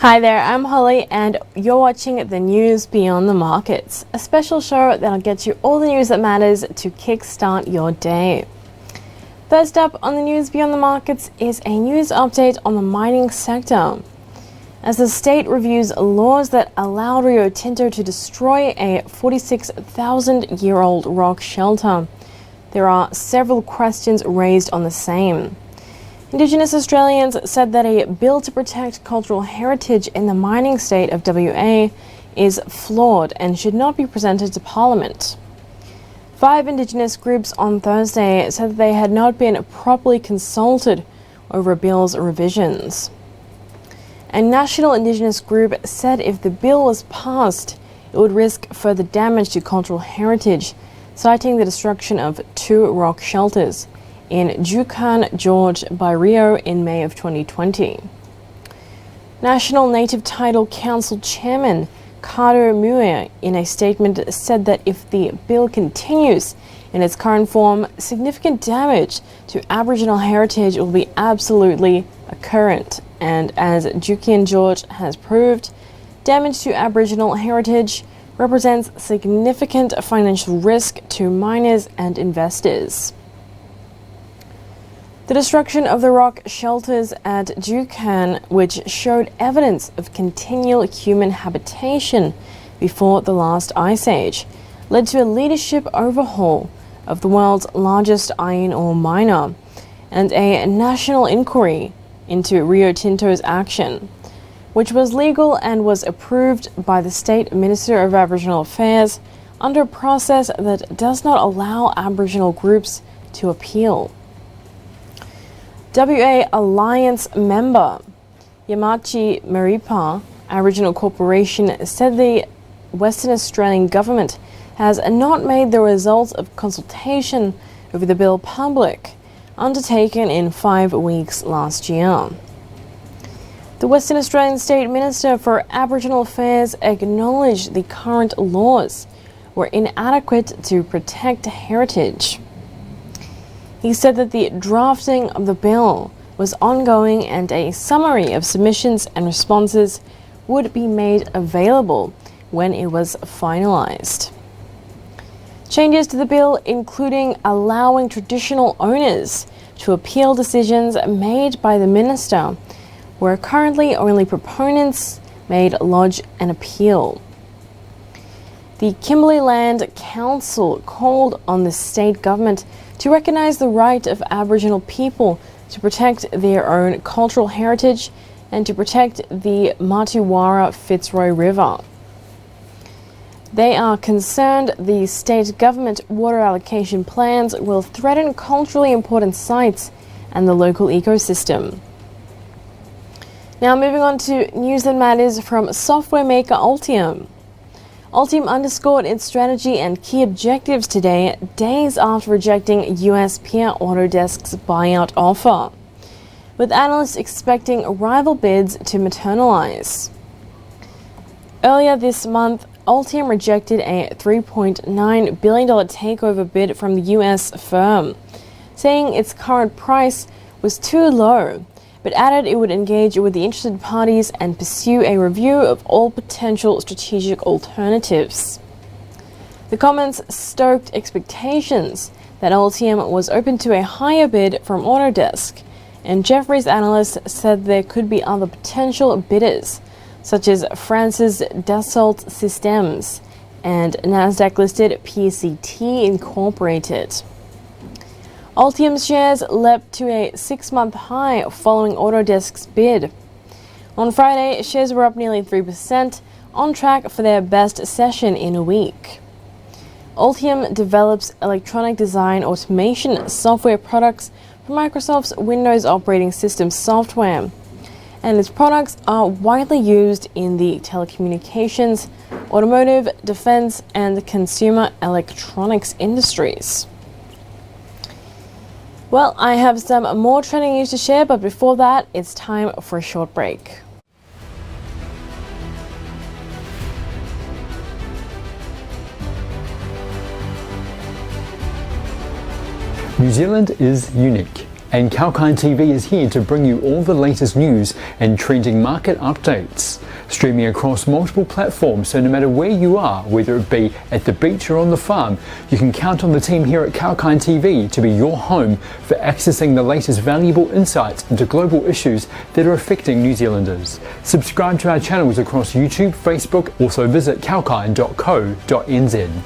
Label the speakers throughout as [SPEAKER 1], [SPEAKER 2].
[SPEAKER 1] Hi there, I'm Holly and you're watching the News Beyond the Markets, a special show that'll get you all the news that matters to kickstart your day. First up on the News Beyond the Markets is a news update on the mining sector. As the state reviews laws that allowed Rio Tinto to destroy a 46,000-year-old rock shelter, there are several questions raised on the same. Indigenous Australians said that a bill to protect cultural heritage in the mining state of WA is flawed and should not be presented to Parliament. 5 Indigenous groups on Thursday said that they had not been properly consulted over a bill's revisions. A national Indigenous group said if the bill was passed, it would risk further damage to cultural heritage, citing the destruction of 2 rock shelters in Jukan George by Rio in May of 2020. National Native Title Council Chairman Carter Muir, in a statement, said that if the bill continues in its current form, significant damage to Aboriginal heritage will be absolutely occurrent. And as Jukan George has proved, damage to Aboriginal heritage represents significant financial risk to miners and investors. The destruction of the rock shelters at Jukan, which showed evidence of continual human habitation before the last ice age, led to a leadership overhaul of the world's largest iron ore miner and a national inquiry into Rio Tinto's action, which was legal and was approved by the State Minister of Aboriginal Affairs under a process that does not allow Aboriginal groups to appeal. WA Alliance member Yamachi Maripa Aboriginal Corporation said the Western Australian government has not made the results of consultation over the bill public, undertaken in 5 weeks last year. The Western Australian State Minister for Aboriginal Affairs acknowledged the current laws were inadequate to protect heritage. He said that the drafting of the bill was ongoing and a summary of submissions and responses would be made available when it was finalised. Changes to the bill, including allowing traditional owners to appeal decisions made by the minister, where currently only proponents may lodge an appeal. The Kimberley Land Council called on the state government to recognise the right of Aboriginal people to protect their own cultural heritage and to protect the Martuwarra Fitzroy River. They are concerned the state government water allocation plans will threaten culturally important sites and the local ecosystem. Now moving on to news that matters from software maker Altium. Altium underscored its strategy and key objectives today, days after rejecting US peer Autodesk's buyout offer, with analysts expecting rival bids to materialize. Earlier this month, Altium rejected a $3.9 billion takeover bid from the US firm, saying its current price was too low, but added it would engage with the interested parties and pursue a review of all potential strategic alternatives. The comments stoked expectations that Altium was open to a higher bid from Autodesk, and Jefferies analysts said there could be other potential bidders, such as France's Dassault Systems and Nasdaq-listed PCT Incorporated. Altium's shares leapt to a 6-month high following Autodesk's bid. On Friday, shares were up nearly 3%, on track for their best session in a week. Altium develops electronic design automation software products for Microsoft's Windows operating system software, and its products are widely used in the telecommunications, automotive, defense, and consumer electronics industries. Well, I have some more trending news to share, but before that, it's time for a short break.
[SPEAKER 2] New Zealand is unique. and Kalkine TV is here to bring you all the latest news and trending market updates. Streaming across multiple platforms, so no matter where you are, whether it be at the beach or on the farm, you can count on the team here at Kalkine TV to be your home for accessing the latest valuable insights into global issues that are affecting New Zealanders. Subscribe to our channels across YouTube, Facebook, also visit kalkine.co.nz.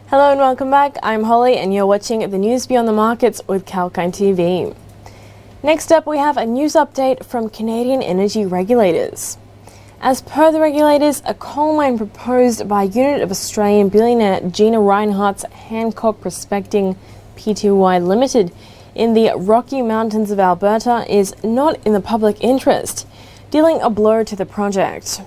[SPEAKER 1] Hello and welcome back. I'm Holly and you're watching the News Beyond the Markets with Kalkine TV. Next up, we have a news update from Canadian energy regulators. As per the regulators, a coal mine proposed by a unit of Australian billionaire Gina Rinehart's Hancock Prospecting Pty Limited in the Rocky Mountains of Alberta is not in the public interest, dealing a blow to the project.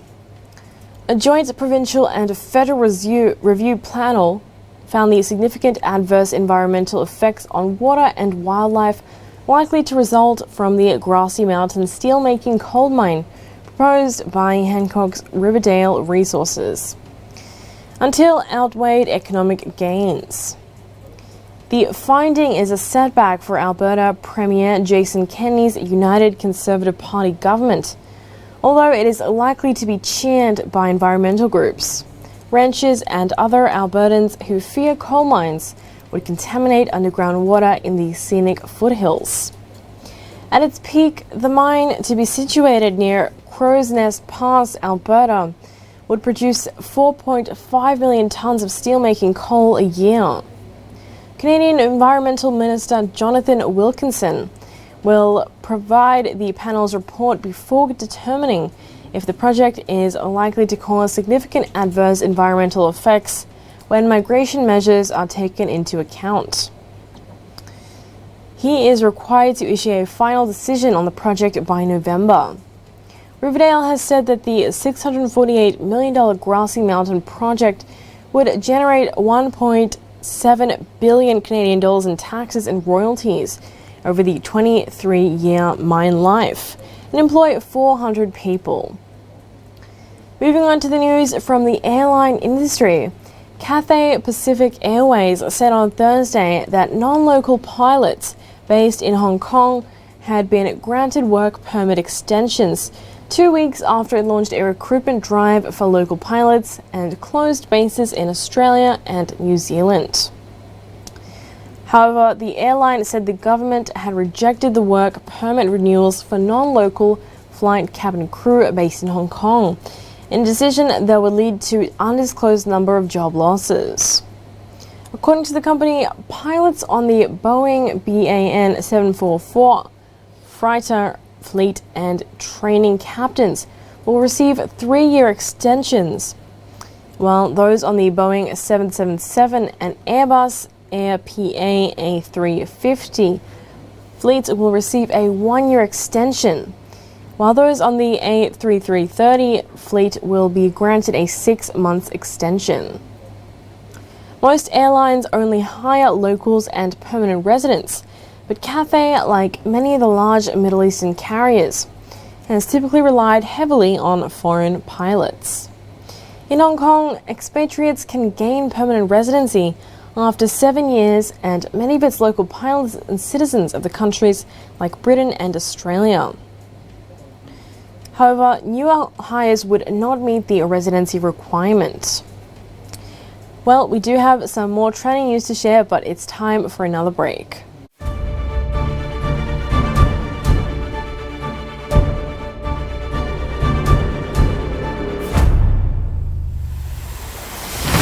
[SPEAKER 1] A joint provincial and federal review panel found the significant adverse environmental effects on water and wildlife likely to result from the Grassy Mountain steelmaking coal mine proposed by Hancock's Riverdale Resources, until outweighed economic gains. The finding is a setback for Alberta Premier Jason Kenney's United Conservative Party government, although it is likely to be cheered by environmental groups, ranchers and other Albertans who fear coal mines would contaminate underground water in the scenic foothills. At its peak, the mine, to be situated near Crow's Nest Pass, Alberta, would produce 4.5 million tonnes of steelmaking coal a year. Canadian Environmental Minister Jonathan Wilkinson will provide the panel's report before determining if the project is likely to cause significant adverse environmental effects when migration measures are taken into account. He is required to issue a final decision on the project by November. Riverdale has said that the $648 million Grassy Mountain project would generate 1.7 billion Canadian dollars in taxes and royalties over the 23-year mine life and employ 400 people. Moving on to the news from the airline industry, Cathay Pacific Airways said on Thursday that non-local pilots based in Hong Kong had been granted work permit extensions 2 weeks after it launched a recruitment drive for local pilots and closed bases in Australia and New Zealand. However, the airline said the government had rejected the work permit renewals for non-local flight cabin crew based in Hong Kong, in a decision that would lead to an undisclosed number of job losses. According to the company, pilots on the Boeing BAN 744 freighter fleet and training captains will receive 3-year extensions, while those on the Boeing 777 and Airbus Air PA A350 fleets will receive a 1-year extension, while those on the A3330 fleet will be granted a 6-month extension. Most airlines only hire locals and permanent residents, but Cathay, like many of the large Middle Eastern carriers, has typically relied heavily on foreign pilots. In Hong Kong, expatriates can gain permanent residency after 7 years, and many of its local pilots and citizens of the countries like Britain and Australia. However, new hires would not meet the residency requirement. Well, we do have some more trending news to share, but it's time for another break.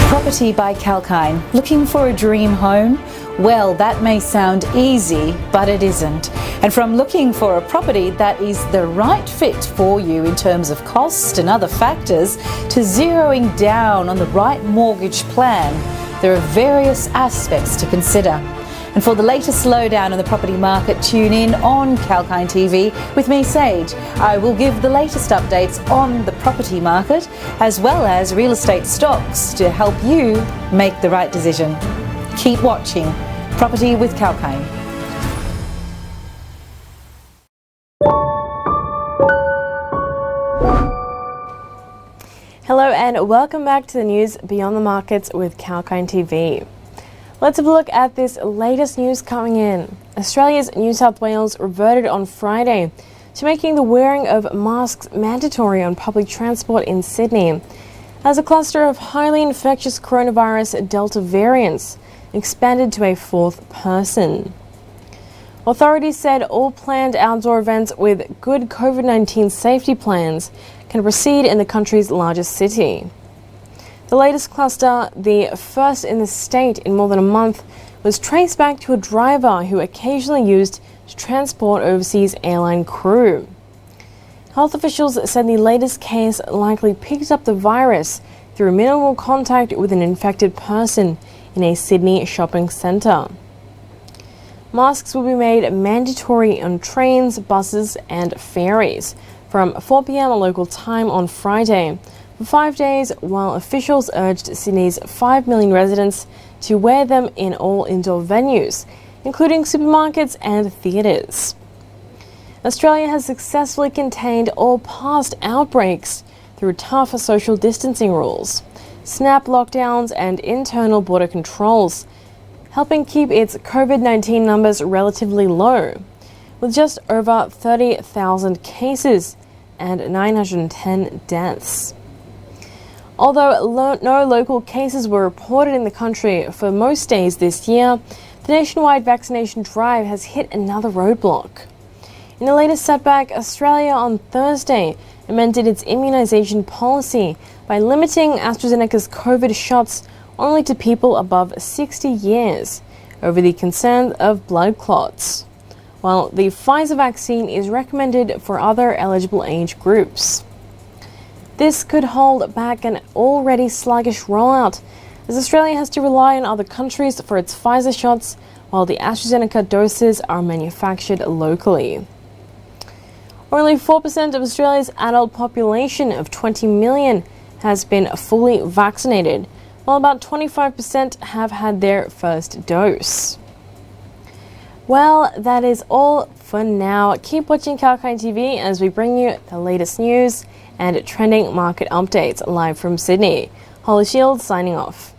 [SPEAKER 3] Property by Kalkine. Looking for a dream home? Well, that may sound easy, but it isn't. And from looking for a property that is the right fit for you in terms of cost and other factors, to zeroing down on the right mortgage plan, there are various aspects to consider. And for the latest slowdown in the property market, tune in on Kalkine TV with me, Sage. I will give the latest updates on the property market as well as real estate stocks to help you make the right decision. Keep watching Property with Kalkine.
[SPEAKER 1] and welcome back to the news Beyond the Markets with Kalkine TV. Let's have a look at this latest news coming in. Australia's New South Wales reverted on Friday to making the wearing of masks mandatory on public transport in Sydney, as a cluster of highly infectious coronavirus Delta variants expanded to a fourth person. Authorities said all planned outdoor events with good COVID-19 safety plans can proceed in the country's largest city. The latest cluster, the first in the state in more than a month, was traced back to a driver who occasionally used to transport overseas airline crew. Health officials said the latest case likely picked up the virus through minimal contact with an infected person in a Sydney shopping centre. Masks will be made mandatory on trains, buses and ferries from 4 p.m. local time on Friday for 5 days, while officials urged Sydney's 5 million residents to wear them in all indoor venues, including supermarkets and theatres. Australia has successfully contained all past outbreaks through tough social distancing rules, snap lockdowns and internal border controls, helping keep its COVID-19 numbers relatively low, with just over 30,000 cases and 910 deaths. Although no local cases were reported in the country for most days this year, the nationwide vaccination drive has hit another roadblock. In the latest setback, Australia on Thursday amended its immunisation policy by limiting AstraZeneca's COVID shots only to people above 60 years over the concern of blood clots, while the Pfizer vaccine is recommended for other eligible age groups. This could hold back an already sluggish rollout, as Australia has to rely on other countries for its Pfizer shots, while the AstraZeneca doses are manufactured locally. Only 4% of Australia's adult population of 20 million has been fully vaccinated, while about 25% have had their first dose. Well, that is all for now. Keep watching Kalkine TV as we bring you the latest news and trending market updates live from Sydney. Holly Shields signing off.